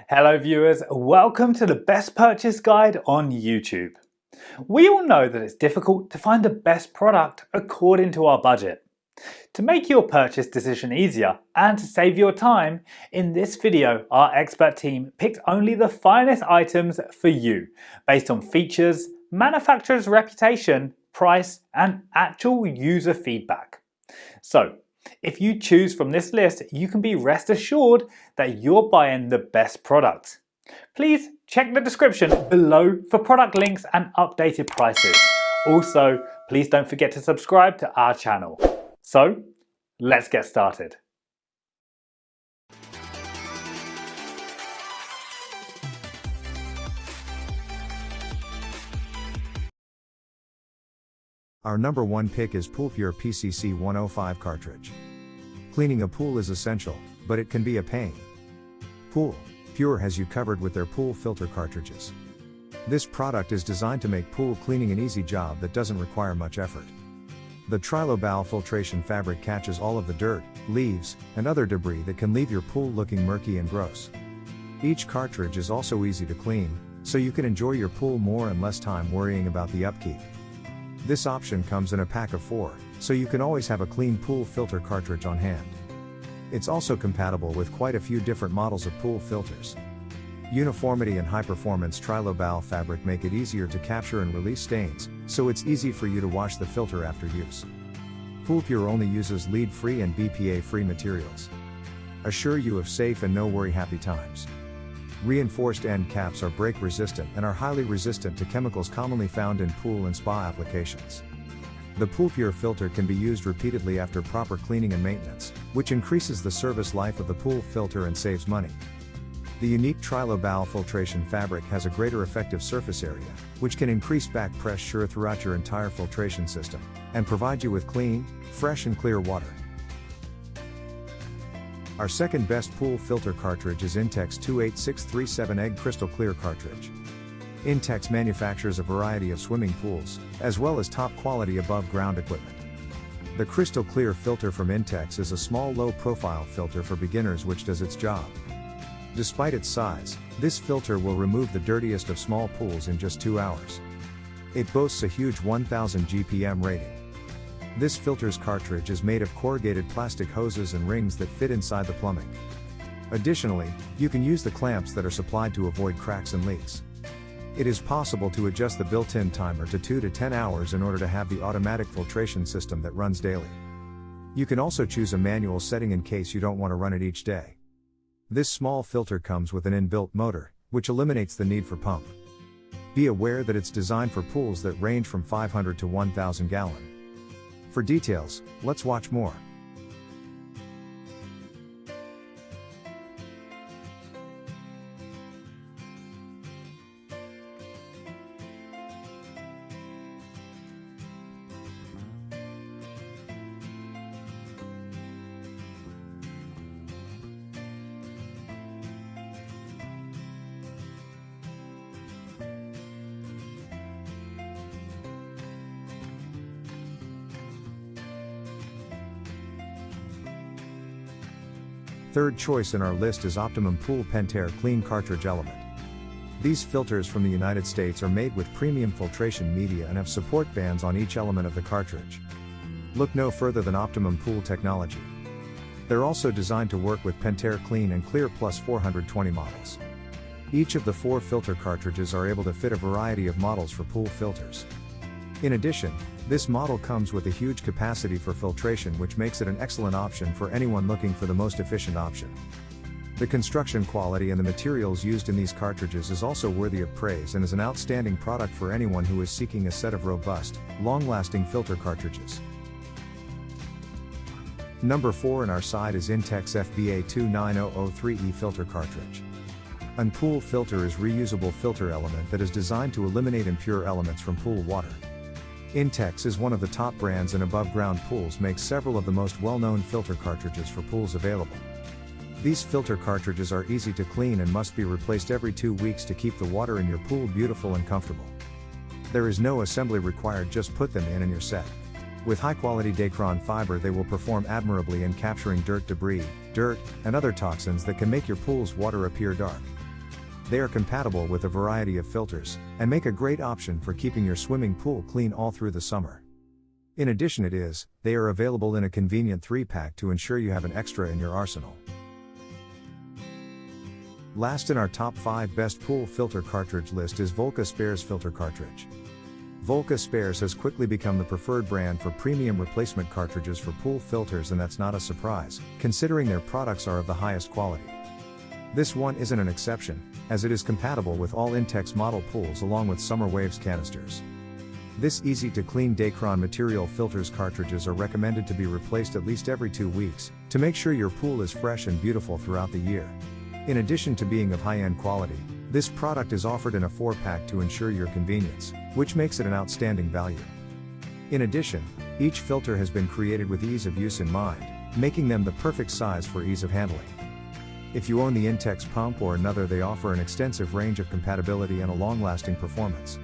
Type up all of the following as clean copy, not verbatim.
Hello viewers, welcome to the best purchase guide on YouTube. We all know that it's difficult to find the best product according to our budget. To make your purchase decision easier and to save your time, in this video our expert team picked only the finest items for you based on features, manufacturer's reputation, price and actual user feedback. So, if you choose from this list, you can be rest assured that you're buying the best product. Please check the description below for product links and updated prices. Also, please don't forget to subscribe to our channel. So, let's get started. Our number one pick is PoolPure PCC 105 cartridge. Cleaning a pool is essential, but it can be a pain. PoolPure has you covered with their pool filter cartridges. This product is designed to make pool cleaning an easy job that doesn't require much effort. The Trilobal filtration fabric catches all of the dirt, leaves, and other debris that can leave your pool looking murky and gross. Each cartridge is also easy to clean, so you can enjoy your pool more and less time worrying about the upkeep. This option comes in a pack of 4, so you can always have a clean pool filter cartridge on hand. It's also compatible with quite a few different models of pool filters. Uniformity and high-performance Trilobal fabric make it easier to capture and release stains, so it's easy for you to wash the filter after use. PoolPure only uses lead-free and BPA-free materials. Assure you of safe and no-worry happy times. Reinforced end caps are break-resistant and are highly resistant to chemicals commonly found in pool and spa applications. The PoolPure filter can be used repeatedly after proper cleaning and maintenance, which increases the service life of the pool filter and saves money. The unique Trilobal filtration fabric has a greater effective surface area, which can increase back pressure throughout your entire filtration system, and provide you with clean, fresh and clear water. Our second best pool filter cartridge is Intex 28637 Egg Crystal Clear Cartridge. Intex manufactures a variety of swimming pools, as well as top quality above ground equipment. The Crystal Clear filter from Intex is a small low-profile filter for beginners which does its job. Despite its size, this filter will remove the dirtiest of small pools in just 2 hours. It boasts a huge 1000 GPM rating. This filter's cartridge is made of corrugated plastic hoses and rings that fit inside the plumbing. Additionally, you can use the clamps that are supplied to avoid cracks and leaks. It is possible to adjust the built-in timer to 2 to 10 hours in order to have the automatic filtration system that runs daily. You can also choose a manual setting in case you don't want to run it each day. This small filter comes with an inbuilt motor, which eliminates the need for pump. Be aware that it's designed for pools that range from 500 to 1000 gallon. For details, let's watch more. Third choice in our list is Optimum Pool Pentair Clean Cartridge Element. These filters from the United States are made with premium filtration media and have support bands on each element of the cartridge. Look no further than Optimum Pool technology. They're also designed to work with Pentair Clean and Clear Plus 420 models. Each of the 4 filter cartridges are able to fit a variety of models for pool filters. In addition, this model comes with a huge capacity for filtration, which makes it an excellent option for anyone looking for the most efficient option. The construction quality and the materials used in these cartridges is also worthy of praise and is an outstanding product for anyone who is seeking a set of robust, long-lasting filter cartridges. Number 4 in our side is Intex FBA 29003E filter cartridge. An pool filter is reusable filter element that is designed to eliminate impure elements from pool water. Intex is one of the top brands in above-ground pools, makes several of the most well-known filter cartridges for pools available. These filter cartridges are easy to clean and must be replaced every 2 weeks to keep the water in your pool beautiful and comfortable. There is no assembly required, just put them in and you're set. With high-quality Dacron fiber, they will perform admirably in capturing dirt, debris, and other toxins that can make your pool's water appear dark. They are compatible with a variety of filters, and make a great option for keeping your swimming pool clean all through the summer. In addition they are available in a convenient 3-pack to ensure you have an extra in your arsenal. Last in our top 5 best pool filter cartridge list is Volca Spares Filter Cartridge. Volca Spares has quickly become the preferred brand for premium replacement cartridges for pool filters, and that's not a surprise, considering their products are of the highest quality. This one isn't an exception, as it is compatible with all Intex model pools along with Summer Waves canisters. This easy-to-clean Dacron material filters cartridges are recommended to be replaced at least every 2 weeks, to make sure your pool is fresh and beautiful throughout the year. In addition to being of high-end quality, this product is offered in a 4-pack to ensure your convenience, which makes it an outstanding value. In addition, each filter has been created with ease of use in mind, making them the perfect size for ease of handling. If you own the Intex pump or another, they offer an extensive range of compatibility and a long-lasting performance.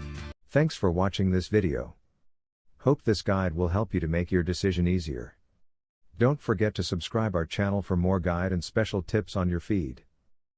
Thanks for watching this video. Hope this guide will help you to make your decision easier. Don't forget to subscribe our channel for more guide and special tips on your feed.